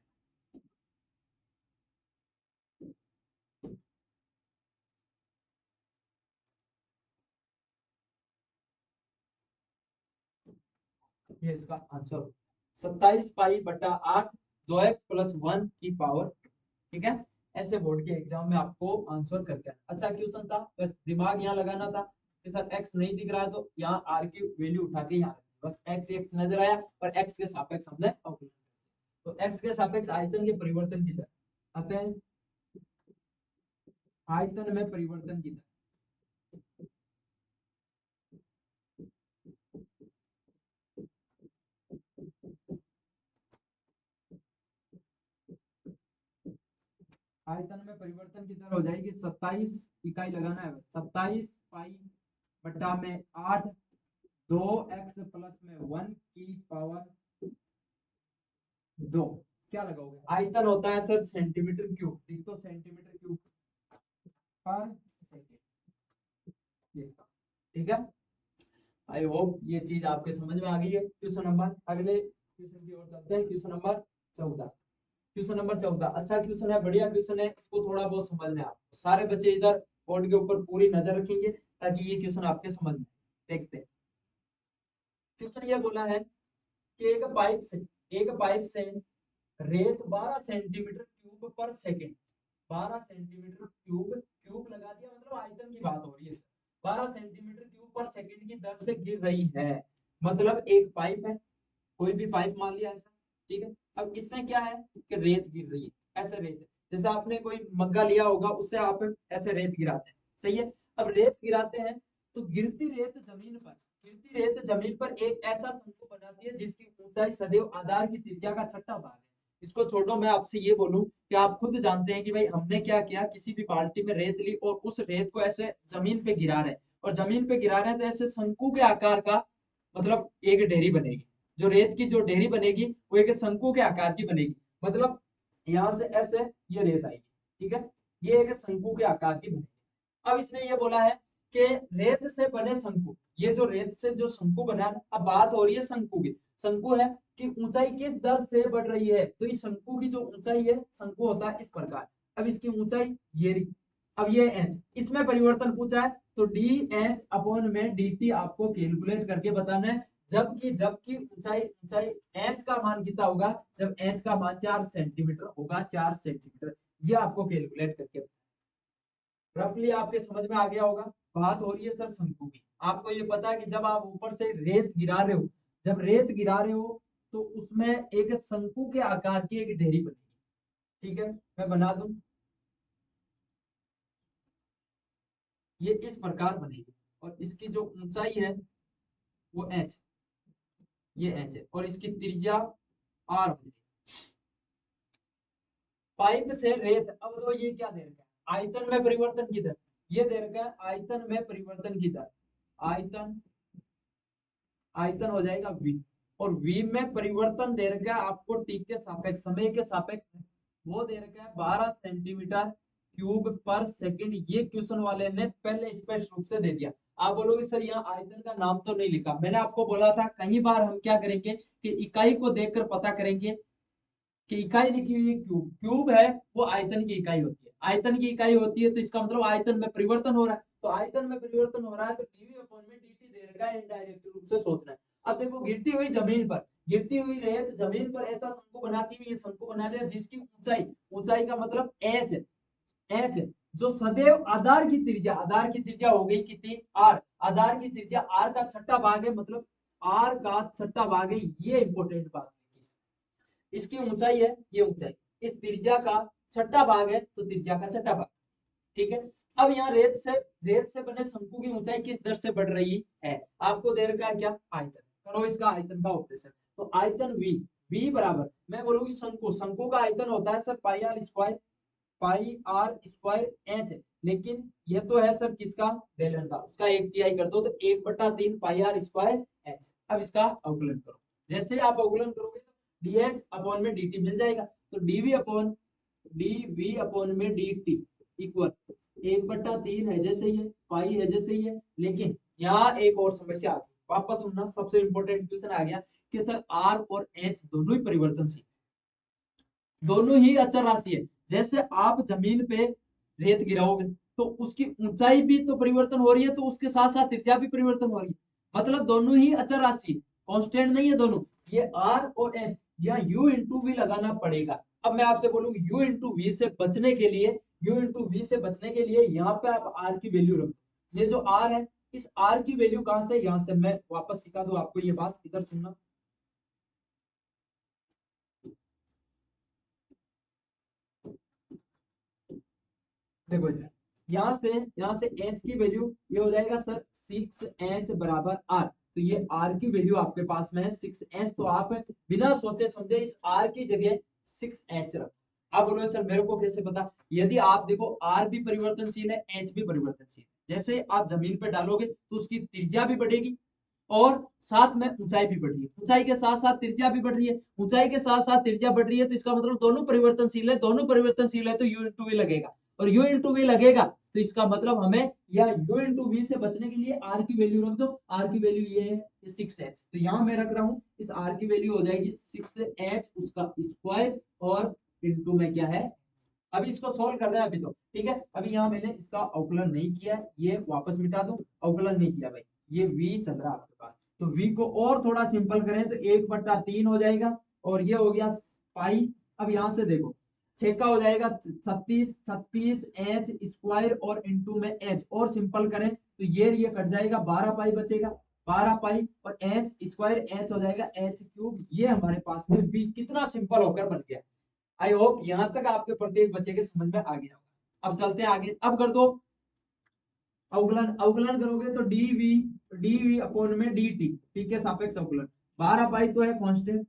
ये इसका आंसर 27 पाई बटा 8 2x प्लस 1 की पावर, ठीक है। ऐसे बोर्ड के एग्जाम में आपको आंसर करके आना। अच्छा क्वेश्चन था, बस दिमाग यहाँ लगाना था कि सर x नहीं दिख रहा है तो यहाँ r की वैल्यू उठा के यहाँ बस x नजर आया और x के सापेक्ष हमने अवकलन, तो x के सापेक्ष आयतन के परिवर्तन की दर आते हैं, आयतन में परिवर्तन की दर। आयतन में परिवर्तन की दर हो जाएगी 27 इकाई लगाना है, 27 पाई बटा में 8 2x प्लस में 1 की पावर 2। क्या लगाओगे, आयतन होता है सर सेंटीमीटर क्यूब, लिख दो सेंटीमीटर क्यूब पर सेकेंड, ठीक है। आई होप ये चीज आपके समझ में आ गई है। क्वेश्चन नंबर, अगले क्वेश्चन की ओर चलते हैं। क्वेश्चन नंबर 14, क्वेश्चन नंबर 14 अच्छा क्वेश्चन है, बढ़िया क्वेश्चन है, इसको थोड़ा बहुत समझ में आ, सारे बच्चे इधर बोर्ड के ऊपर पूरी नजर रखेंगे ताकि ये क्वेश्चन आपके समझ में। देखते हैं क्वेश्चन, ये बोला है कि एक पाइप से रेत 12 सेंटीमीटर क्यूब पर सेकंड, 12 सेंटीमीटर क्यूब लगा दिया, मतलब आयतन की बात हो रही है, 12 सेंटीमीटर क्यूब पर सेकंड की दर से गिर रही है। मतलब एक पाइप है, कोई भी पाइप मान लिया ऐसा, ठीक है। अब इससे क्या है कि रेत गिर रही है, ऐसे रेत है, जैसे आपने कोई मग्गा लिया होगा उससे आप ऐसे रेत गिराते हैं, सही है। अब रेत गिराते हैं तो गिरती रेत जमीन पर एक ऐसा शंकु बनाती है जिसकी ऊंचाई सदैव आधार की त्रिज्या का छठा भाग है। इसको छोड़ो, मैं आपसे ये बोलूं कि आप खुद जानते हैं कि भाई हमने क्या किया, किसी भी बाल्टी में रेत ली और उस रेत को ऐसे जमीन पे गिरा रहे हैं, और जमीन पे गिरा रहे हैं तो ऐसे शंकु के आकार का मतलब एक ढेरी बनेगी, जो रेत की जो ढेरी बनेगी वो एक शंकु के आकार की बनेगी। मतलब यहाँ से ऐसे ये रेत आएगी, ठीक है, ये एक शंकु के आकार की बनेगी। अब इसने ये बोला है कि रेत से बने शंकु, ये जो रेत से जो शंकु बना है, अब बात हो रही है शंकु की, शंकु है कि ऊंचाई किस दर से बढ़ रही है, तो इस शंकु की जो ऊंचाई है, शंकु होता है इस प्रकार, अब इसकी ऊंचाई ये रही, अब ये एच, इसमें परिवर्तन पूछा है तो डी एच अपॉन में डी टी आपको कैलकुलेट करके बताना है। जबकि जबकि ऊंचाई ऊंचाई एच का मान कितना होगा, जब एच का मान 4 सेंटीमीटर होगा, 4 सेंटीमीटर, ये आपको कैलकुलेट करके रफली आपके समझ में आ गया होगा। बात हो रही है सर शंकु की, आपको ये पता है कि जब आप ऊपर से रेत गिरा रहे हो, जब रेत गिरा रहे हो तो उसमें एक शंकु के आकार की एक ढेरी बनेगी, ठीक है, मैं बना दूं, ये इस प्रकार बनेगी और इसकी जो ऊंचाई है वो एच, ये एच है और इसकी त्रिज्या आर हो जाएगी। पाइप से रेत, अब तो ये क्या दे रखा है, आयतन में परिवर्तन की दर, ये दे रखा है आयतन में परिवर्तन की दर, आयतन, आयतन हो जाएगा v, और v में परिवर्तन दे रखा है आपको t के सापेक्ष, समय के सापेक्ष, वो दे रखा है 12 सेंटीमीटर क्यूब पर सेकंड। ये क्वेश्चन वाले ने पहले स्पष्ट रूप से दे दिया। आप बोलोगे सर यहाँ आयतन का नाम तो नहीं लिखा, मैंने आपको बोला था कई बार हम क्या करेंगे कि इकाई को देखकर पता करेंगे कि इकाई लिखी हुई है क्यूब, क्यूब है वो आयतन की इकाई होती है, आयतन की इकाई होती है तो इसका मतलब आयतन में परिवर्तन हो रहा है, तो आयतन में परिवर्तन हो रहा है तो डीवी अपॉन में dt दे रखा है, इनडायरेक्ट रूप से सोचना है। अब देखो गिरती हुई जमीन पर, गिरती हुई रेत जमीन पर ऐसा शंकु बनाती है, ये शंकु बना दिया जिसकी ऊंचाई, ऊंचाई का मतलब h, h जो सदैव आधार की त्रिज्या, आधार की त्रिज्या हो गई कितनी r, आधार की त्रिज्या r का छठा भाग है, मतलब r का छठा भाग है, ये इंपॉर्टेंट बात है। इसकी ऊंचाई है ये ऊंचाई, इस त्रिज्या का छठा भाग है तो त्रिज्या का छठा भाग, ठीक है। अब यहाँ रेत से बने शंकु की ऊंचाई किस दर से बढ़ रही है, आपको दे रखा है क्या, आयतन, करो इसका आयतन का ऑपरेशन, तो आयतन v बराबर, मैं बोलूंगी शंकु, शंकु का आयतन होता है sir pi r square h, लेकिन यह तो है सर किसका, बेलन का, उसका एक तिहाई कर दो तो 1/3 पाई आर स्क्वायर एच। अब इसका अवकलन करो, जैसे आप अवकलन करोगे तो dh अपॉन में dt मिल जाएगा, तो dv अपॉन में dt इक्वल 1/3 है जैसे ही है, पाई है जैसे ही है, लेकिन यहाँ एक और समस्या आ गई, वापस सुनना, सबसे इंपॉर्टेंट क्वेश्चन आ गया कि सर r और h दोनों ही परिवर्तनशील, दोनों ही अचर राशि है। जैसे आप जमीन पे रेत गिराओगे तो उसकी ऊंचाई भी तो परिवर्तन हो रही है, तो उसके साथ साथ त्रिज्या भी परिवर्तन हो रही है, मतलब दोनों ही अचर राशि है, कांस्टेंट नहीं है दोनों, ये आर और एच, या यू इंटू वी लगाना पड़ेगा। अब मैं आपसे बोलूँ यू इंटू वी से बचने के लिए, यू इंटू वी से बचने के लिए यहाँ पे आप आर की वैल्यू रखो, ये जो आर है इस आर की वैल्यू कहां से, यहाँ से, मैं वापस सिखा दूं आपको ये बात, इधर सुनना, देखो इधर, यहाँ से h की वैल्यू ये हो जाएगा सर 6h बराबर r, तो ये r की वैल्यू आपके पास में है 6h, तो आप बिना सोचे समझे इस r की जगह 6h रख। आप बोलोगे सर मेरे को कैसे पता, यदि आप देखो r भी परिवर्तनशील है h भी परिवर्तनशील है, जैसे आप जमीन पर डालोगे तो उसकी त्रिज्या भी बढ़ेगी और साथ में ऊंचाई भी बढ़ रही है, ऊंचाई के साथ साथ त्रिज्या भी बढ़ रही है, ऊंचाई के साथ साथ त्रिज्या बढ़ रही है, तो इसका मतलब दोनों परिवर्तनशील है, दोनों परिवर्तनशील है तो u इंटू वी लगेगा, और u इंटू वी लगेगा तो इसका मतलब हमें या u इंटू वी से बचने के लिए r की वैल्यू रख दो, r की वैल्यू ये है 6h, तो यहाँ मैं रख रहा हूँ, इस r की वैल्यू हो जाएगी 6h उसका स्क्वायर और इंटू में क्या है, अभी इसको सोल्व कर रहे हैं अभी तो, ठीक है। अभी यहाँ मैंने इसका अवकलन नहीं किया, ये वापस मिटा दूं, अवकलन नहीं किया भाई, ये v चल रहा है आपके पास, तो v को और थोड़ा सिंपल करें तो 1/3 हो जाएगा, और ये हो गया पाई। अब यहाँ से देखो 6 का हो जाएगा 36, 36 एच स्क्वायर और इंटू में एच, और सिंपल करें तो ये कट जाएगा, 12 पाई बचेगा, 12 पाई और एच स्क्वायर एच हो जाएगा एच क्यूब, ये हमारे पास में v कितना सिंपल होकर बन गया। आई होप यहाँ तक आपके प्रत्येक बच्चे के समझ में आ गया होगा। अब चलते हैं आगे, अब कर दो अवकलन, अवकलन करोगे तो डीवी अपॉन में dt, टी के सापेक्ष अवकलन, 12 पाई तो है कांस्टेंट,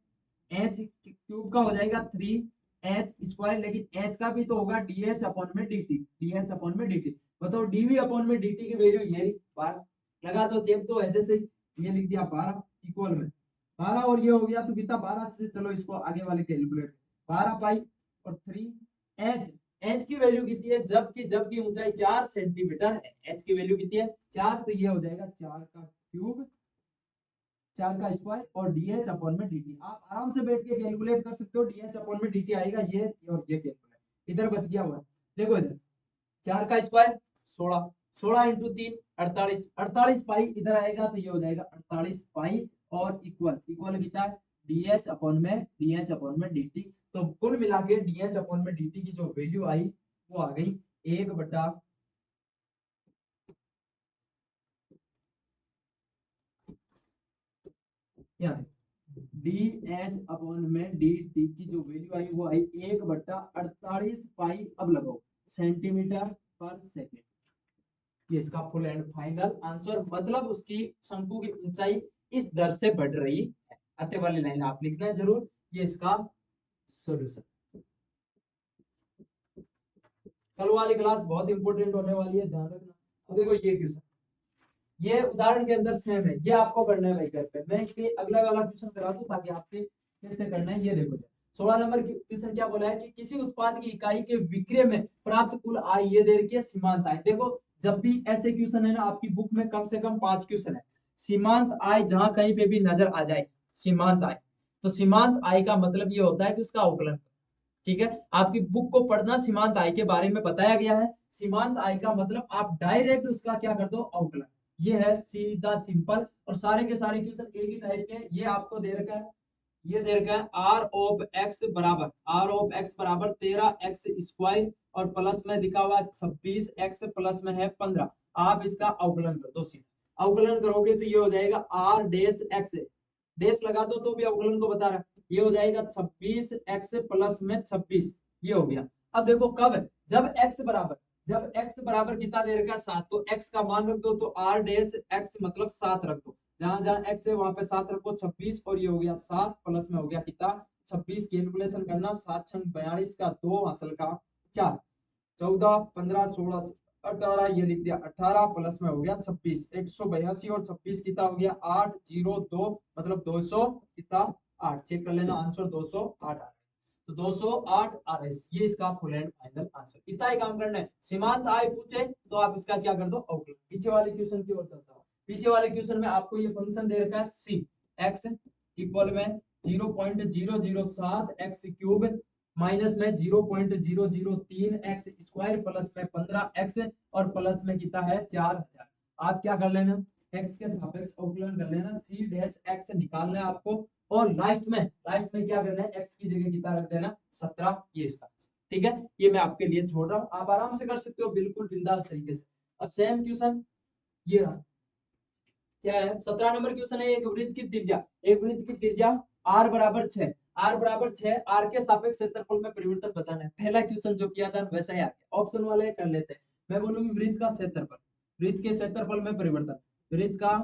एच क्यूब का हो जाएगा 3h स्क्वायर, लेकिन h का भी तो होगा dh अपॉन में dt, dh अपॉन में dt, बताओ dv अपॉन में dt की वैल्यू ये 12, लगा दो चेप, तो ऐसे से ये लिख दिया 12 इक्वल में 12, और ये हो गया तो कितना 12 से, चलो इसको आगे वाले कैलकुलेट, 12 पाई और 3h, h की वैल्यू कितनी है, जबकि ऊंचाई 4 सेंटीमीटर है, h की वैल्यू कितनी है 4, तो ये हो जाएगा 4 का क्यूब, 4 का स्क्वायर और dh अपॉन में dt, आप आराम से बैठ के कैलकुलेट कर सकते हो, dh अपॉन में dt आएगा ये, और ये कैलकुलेट इधर बच गया हुआ, देखो इधर 4 का स्क्वायर 16, 16 इंटू 3 48, 48 पाई इधर आएगा तो ये हो जाएगा 48 पाई, और इक्वल इक्वल कितना है dh अपॉन में dt, तो कुल मिला के dh अपॉन में dt की जो वैल्यू आई वो आ गई 1/, यहाँ dh अपॉन में dt की जो वैल्यू आई वो आई 1/48 पाई, अब लगाओ सेंटीमीटर पर सेकेंड, ये इसका फुल एंड फाइनल आंसर, मतलब उसकी शंकु की ऊंचाई इस दर से बढ़ रही है, आते वाली लाइन आप लिखना है जरूर, ये इसका सॉल्यूशन। कल वाली क्लास बहुत इंपॉर्टेंट होने वाली है, ध्यान रखना। अब देखो ये क्वेश्चन, ये उदाहरण के अंदर सेम है, ये आपको करना है भाई घर पे। मैं इसके अगला वाला क्वेश्चन करा दूं ताकि आपके कैसे करना है ये देखो। 16 नंबर की क्वेश्चन क्या बोला है कि किसी उत्पाद की इकाई के विक्रय में प्राप्त कुल आय ये दे रखी है सीमांत आय। देखो जब भी ऐसे क्वेश्चन है ना आपकी बुक में कम से कम 5 क्वेश्चन है। सीमांत आय जहां कहीं पे भी नजर आ जाए सीमांत आय, तो सीमांत आय का मतलब ये होता है कि उसका अवकलन। ठीक है, आपकी बुक को पढ़ना, सीमांत आय के बारे में बताया गया है। सीमांत आय का मतलब आप डायरेक्ट उसका क्या कर दो, अवकलन। ये है सीधा सिंपल, और सारे के सारे क्वेश्चन एक ही टाइप के हैं। ये आपको दे रखा है, ये दे रखा है आर ऑफ एक्स बराबर, आर ऑफ एक्स बराबर 13x स्क्वायर और प्लस में लिखा हुआ 26x प्लस में है 15। आप इसका अवकलन कर दो, सीधा अवकलन करोगे तो ये हो जाएगा आर डेश एक्स, डेश लगा दो तो भी अवकलन को बता रहा है। ये हो जाएगा 26x प्लस में 26, ये हो गया। अब देखो कब, जब x बराबर कितना दे रखा है 7, तो x का मान रख दो, तो r डेश x मतलब 7 रख दो। जहां जहां x है वहां पे 7 रखो, 26 और ये हो गया 7 प्लस में हो गया कितना 26। कैलकुलेशन करना, 7 छंग 42 का 2 हासिल का 4, 14 15 16 18, ये लिख दिया 18 प्लस में हो गया 26। 182 और 26 कितना हो गया 802, मतलब 200 कितना 8। चेक कर लेना आंसर 208 आ। तो 208 आरएस, ये इसका फुल एंड फाइनल आंसर। इतना ही काम करना है। सीमांत आय पूछे तो आप इसका क्या कर दो, अवकलन। पीछे वाले क्वेश्चन की ओर चलता हूं। पीछे वाले क्वेश्चन में आपको ये फंक्शन दे रखा है सी, एक्स इक्वल में 0.007 एक्स क्यूब माइनस में 0.003 एक्स स्क्वायर प्लस में 15 एक्स और प्लस में कितना है 4000। आप क्या कर लेना, एक्स के सापेक्ष अवकलन कर लेना, सी डैश एक्स निकालना है आपको, और लास्ट में क्या करना है, एक्स की जगह कितना रख देना 17, ये इसका। ठीक है, ये मैं आपके लिए छोड़ रहा हूँ, आप आराम से कर सकते हो बिल्कुल बिंदास तरीके से। अब सेम क्वेश्चन ये रहा, क्या है 17 नंबर क्वेश्चन है। एक वृत्त की त्रिज्या, एक वृत्त की त्रिज्या r बराबर 6, r बराबर 6, r के सापेक्ष क्षेत्रफल में परिवर्तन बताना है। पहला क्वेश्चन जो किया था वैसा ही आ गया, ऑप्शन वाले कर लेते हैं। मैं बोलूंगी वृत्त का क्षेत्रफल, वृत्त के क्षेत्रफल में परिवर्तन, वृत्त का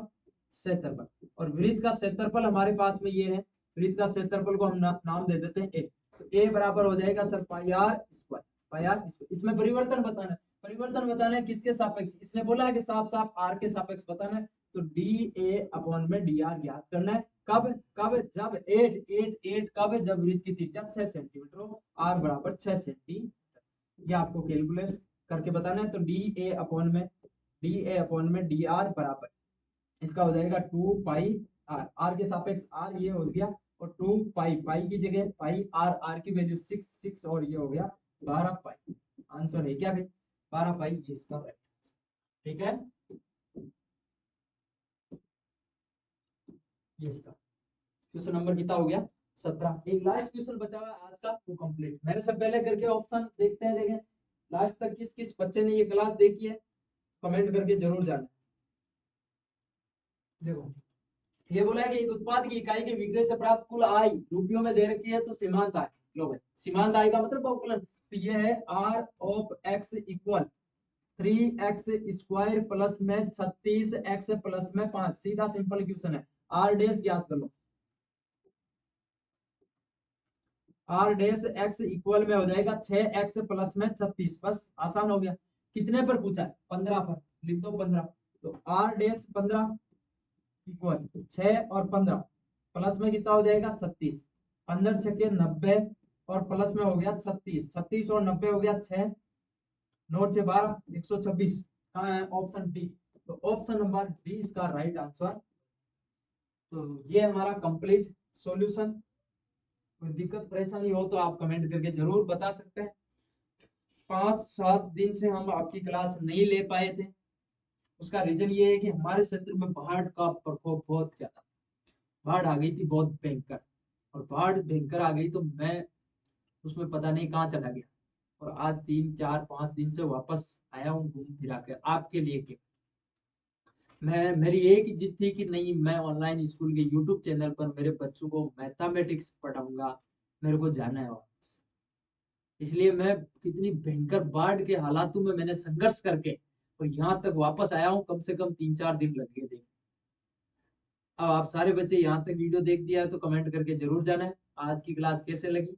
क्षेत्रफल, और वृत्त का क्षेत्रफल हमारे पास में ये है। वृत्त का क्षेत्रफल को हम नाम दे देते हैं ए। तो ए बराबर हो जाएगा sir pi r square, pi r square. इसमें परिवर्तन बताना है, परिवर्तन बताना है किसके सापेक्ष, इसने बोला है कि साफ साफ आर के सापेक्ष बताना है। तो डी ए अपॉन में डी आर ज्ञात करना है। कब कब, जब 8 कब, जब वृत्त की त्रिज्या 6 सेंटीमीटर हो, आर बराबर 6 सेंटीमीटर। ये आपको कैलकुलेट करके बताना है। तो डी ए अपॉन में डी आर बराबर, इसका हो जाएगा 2 पाई आर, आर के सापेक्ष आर ये हो गया, और 2 पाई, पाई की जगह पाई, आर, आर की वैल्यू 6 और ये हो गया 12 पाई। आंसर है क्या भाई 12 पाई, ये इसका राइट। ठीक है, ये इसका क्वेश्चन नंबर कितना हो गया 17। एक लास्ट क्वेश्चन बचा हुआ है आज का, वो कंप्लीट मैंने सब पहले करके ऑप्शन देखते हैं, देखें लास्ट तक किस किस बच्चे ने ये क्लास देखी है, कमेंट करके जरूर जाना। देखो ये बोला है कि एक उत्पाद की इकाई के विक्रय से प्राप्त कुल आय रुपयों में दे रखी है, तो सीमांत आय लो भाई। सीमांत आय का मतलब अवकलन, तो ये है r of x equal 3x square plus में 36x प्लस में 5। सीधा सिंपल क्वेश्चन है, आर डेश याद कर लो, आर डेश एक्स इक्वल में हो जाएगा 6x प्लस में 36, बस आसान हो गया। कितने पर पूछा है 15 पर, लिख दो 15। तो आर डेश 15 इक्वल 6 और 15 प्लस में कितना हो जाएगा 36, 15 छके 90 और प्लस में हो गया 36, 36 और 90 हो गया 6, 9 से 12 126। कहाँ है ऑप्शन डी, तो ऑप्शन नंबर डी इसका राइट आंसर। तो ये हमारा कंप्लीट सॉल्यूशन। कोई दिक्कत परेशानी हो तो आप कमेंट करके जरूर बता सकते हैं। 5-7 दिन से हम आपकी क्लास नहीं ले पाए थे, उसका रीजन ये है कि हमारे क्षेत्र में बाढ़ का प्रकोप बहुत ज्यादा, बाढ़ आ गई थी बहुत भयंकर, और बाढ़ भयंकर आ गई तो मैं उसमें पता नहीं कहाँ चला गया, और आज 3-4-5 दिन से वापस आया हूँ घूम फिरा कर आपके लिए के। मैं, मेरी एक ही जिद थी कि नहीं, मैं ऑनलाइन स्कूल के यूट्यूब चैनल पर मेरे बच्चों को मैथमेटिक्स पढ़ाऊंगा, मेरे को जाना है वापस। इसलिए मैं कितनी भयंकर बाढ़ के हालातों में मैंने संघर्ष करके और यहाँ तक वापस आया हूँ, कम से कम 3-4 दिन लग गए थे। अब आप सारे बच्चे यहाँ तक वीडियो देख दिया है तो कमेंट करके जरूर जाना है। आज की क्लास कैसे लगी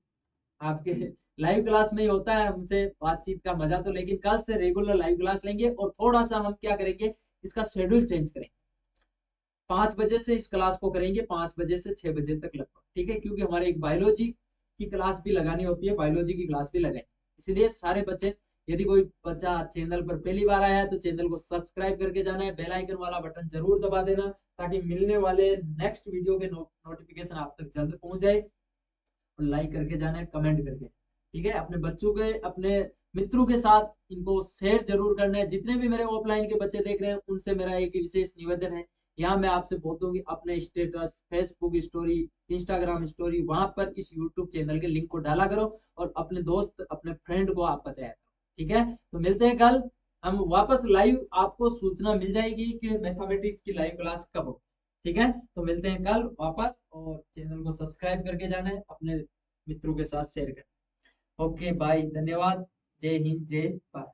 आपके। लाइव क्लास में ही होता है हमसे बातचीत का मजा, तो लेकिन कल से रेगुलर लाइव क्लास लेंगे और थोड़ा सा हम क्या करेंगे, इसका शेड्यूल चेंज करेंगे। 5 बजे से इस क्लास को करेंगे, 5 बजे से 6 बजे तक लगभग, ठीक है, क्योंकि हमारे एक बायोलॉजी की क्लास भी लगानी होती है, बायोलॉजी की क्लास भी लगाएंगे। इसलिए सारे बच्चे, यदि कोई बच्चा चैनल पर पहली बार आया है तो चैनल को सब्सक्राइब करके जाना है, बेल आइकन वाला बटन जरूर दबा देना, ताकि मिलने वाले नेक्स्ट वीडियो के नोटिफिकेशन आप तक जल्द पहुंच जाए। और लाइक करके जाना है, कमेंट करके, ठीक है। अपने बच्चों के, अपने मित्रों के साथ इनको शेयर जरूर करना है। जितने भी मेरे ऑफलाइन के बच्चे देख रहे हैं उनसे मेरा एक विशेष निवेदन है, यहाँ मैं आपसे बोल दूंगी अपने status, Facebook story, Instagram story, वहां पर इस यूट्यूब चैनल के लिंक को डाला करो और अपने दोस्त, अपने फ्रेंड को आप बताया करो, ठीक है। तो मिलते हैं कल, हम वापस लाइव, आपको सूचना मिल जाएगी कि मैथमेटिक्स की लाइव क्लास कब हो, ठीक है। तो मिलते हैं कल वापस, और चैनल को सब्सक्राइब करके जाना है, अपने मित्रों के साथ शेयर करें। ओके बाय, धन्यवाद, जय हिंद, जय भारत।